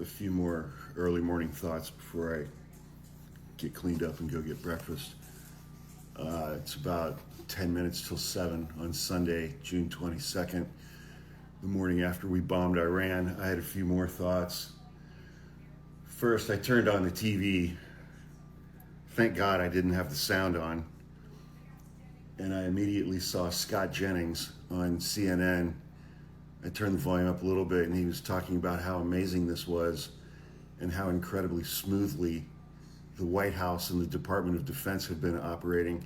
a few more early morning thoughts before I get cleaned up and go get breakfast. It's about 10 minutes till 7 on Sunday, June 22nd, the morning after we bombed Iran. I had a few more thoughts. First, I turned on the TV. Thank God I didn't have the sound on. And I immediately saw Scott Jennings on CNN. I turned the volume up a little bit, and he was talking about how amazing this was and how incredibly smoothly the White House and the Department of Defense have been operating.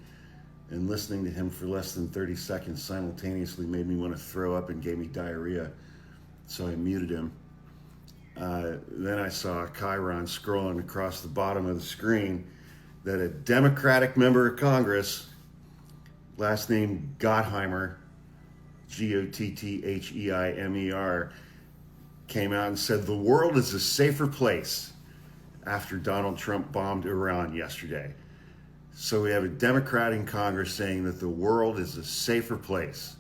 And listening to him for less than 30 seconds simultaneously made me want to throw up and gave me diarrhea. So I muted him. Then I saw Chiron scrolling across the bottom of the screen that a Democratic member of Congress, last name Gottheimer, Gottheimer, came out and said the world is a safer place after Donald Trump bombed Iran yesterday. So we have a Democrat in Congress saying that the world is a safer place.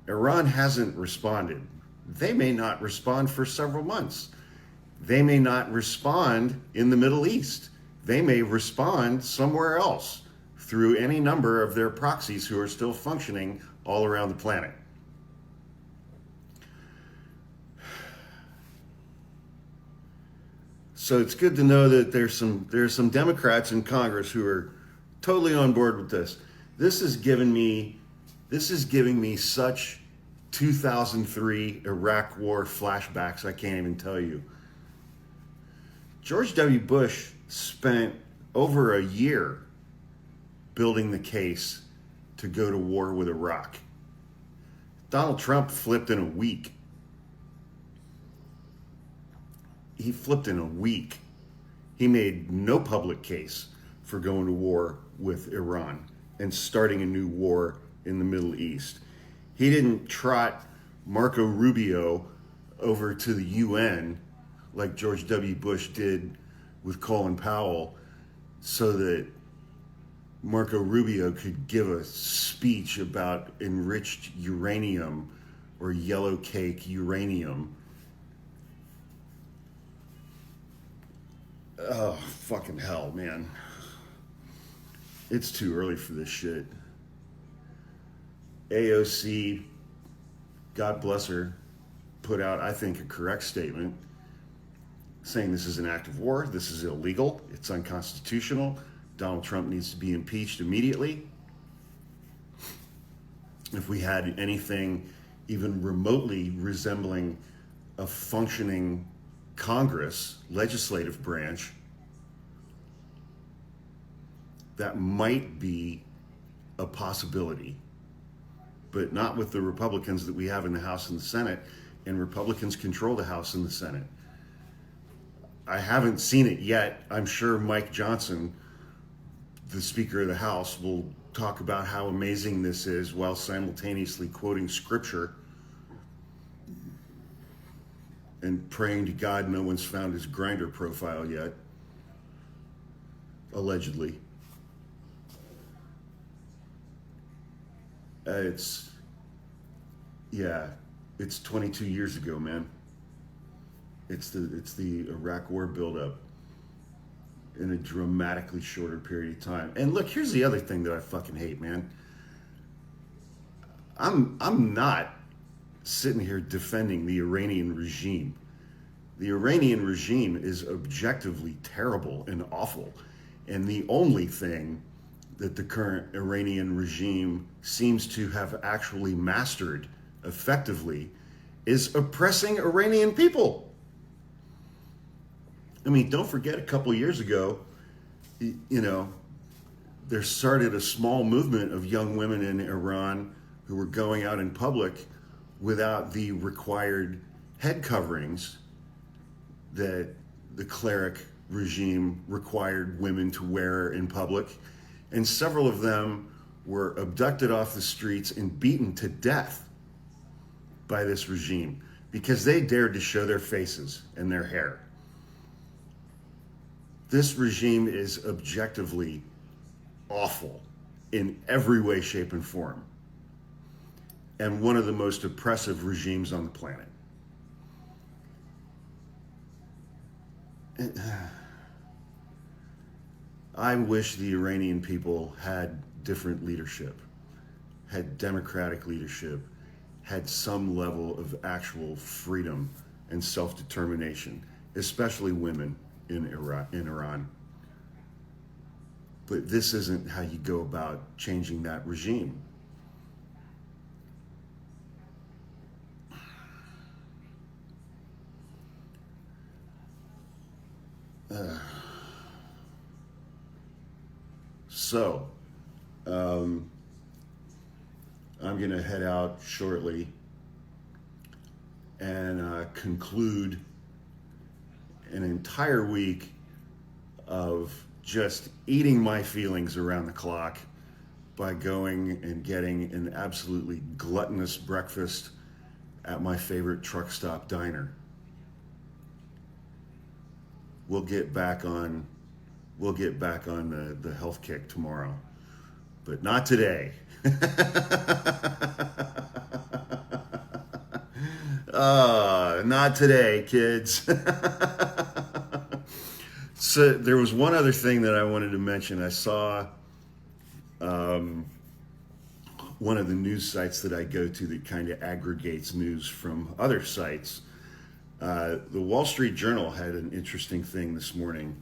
Iran hasn't responded. They may not respond for several months. They may not respond in the Middle East. They may respond somewhere else through any number of their proxies who are still functioning all around the planet. So it's good to know that there's some Democrats in Congress who are totally on board with this. This is giving me such 2003 Iraq War flashbacks I can't even tell you. George W. Bush spent over a year building the case to go to war with Iraq. Donald Trump flipped in a week. He flipped in a week. He made no public case for going to war with Iran and starting a new war in the Middle East. He didn't trot Marco Rubio over to the UN like George W. Bush did with Colin Powell so that Marco Rubio could give a speech about enriched uranium or yellow cake uranium. Oh, fucking hell, man. It's too early for this shit. AOC, God bless her, put out, I think, a correct statement saying this is an act of war, this is illegal, it's unconstitutional, Donald Trump needs to be impeached immediately. If we had anything even remotely resembling a functioning Congress, legislative branch, that might be a possibility, but not with the Republicans that we have in the House and the Senate, and Republicans control the House and the Senate. I haven't seen it yet. I'm sure Mike Johnson, the Speaker of the House, will talk about how amazing this is while simultaneously quoting scripture and praying to God no one's found his Grindr profile yet, allegedly. It's 22 years ago, man. It's the Iraq War buildup in a dramatically shorter period of time. And look, here's the other thing that I fucking hate, man. I'm not sitting here defending the Iranian regime. The Iranian regime is objectively terrible and awful. And the only thing that the current Iranian regime seems to have actually mastered effectively is oppressing Iranian people. I mean, don't forget a couple of years ago, there started a small movement of young women in Iran who were going out in public without the required head coverings that the cleric regime required women to wear in public. And several of them were abducted off the streets and beaten to death by this regime because they dared to show their faces and their hair. This regime is objectively awful in every way, shape, and form, and one of the most oppressive regimes on the planet. I wish the Iranian people had different leadership, had democratic leadership, had some level of actual freedom and self-determination, especially women in Iran. But this isn't how you go about changing that regime. So, I'm going to head out shortly and conclude an entire week of just eating my feelings around the clock by going and getting an absolutely gluttonous breakfast at my favorite truck stop diner. We'll get back on the health kick tomorrow, but not today. Not today, kids. So there was one other thing that I wanted to mention. I saw one of the news sites that I go to that kind of aggregates news from other sites. The Wall Street Journal had an interesting thing this morning.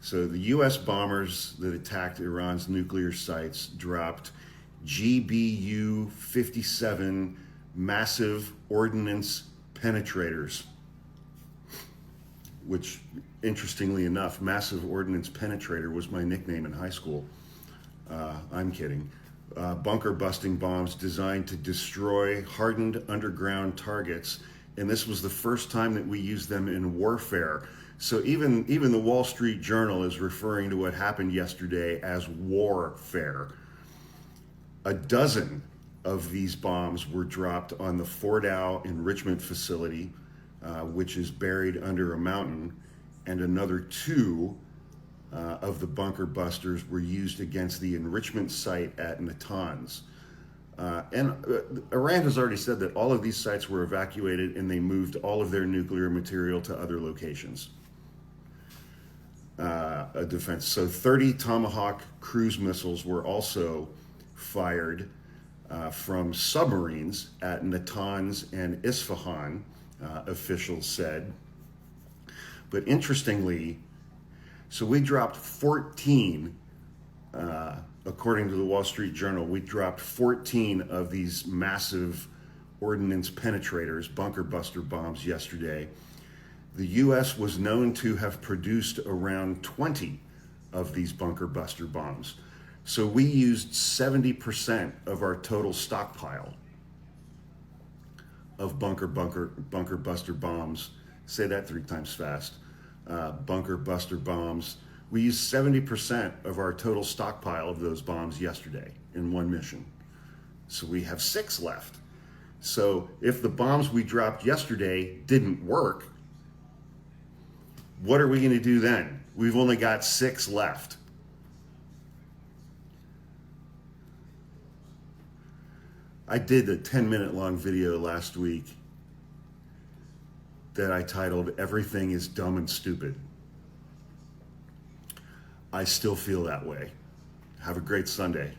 So the U.S. bombers that attacked Iran's nuclear sites dropped GBU-57 massive ordnance penetrators, which, interestingly enough, massive ordnance penetrator was my nickname in high school. I'm kidding. Bunker busting bombs designed to destroy hardened underground targets. And this was the first time that we used them in warfare. So even the Wall Street Journal is referring to what happened yesterday as warfare. A dozen of these bombs were dropped on the Fordow enrichment facility, which is buried under a mountain, and another two of the bunker busters were used against the enrichment site at Natanz. And Iran has already said that all of these sites were evacuated and they moved all of their nuclear material to other locations. A defense. So 30 Tomahawk cruise missiles were also fired from submarines at Natanz and Isfahan, officials said. But interestingly, so we dropped 14, according to the Wall Street Journal, we dropped 14 of these massive ordnance penetrators, bunker buster bombs yesterday. The U.S. was known to have produced around 20 of these bunker buster bombs. So we used 70% of our total stockpile of bunker buster bombs. Say that 3 times fast. Bunker buster bombs. We used 70% of our total stockpile of those bombs yesterday in one mission. So we have 6 left. So if the bombs we dropped yesterday didn't work, what are we going to do then? We've only got 6 left. I did a 10-minute long video last week that I titled, "Everything is Dumb and Stupid." I still feel that way. Have a great Sunday.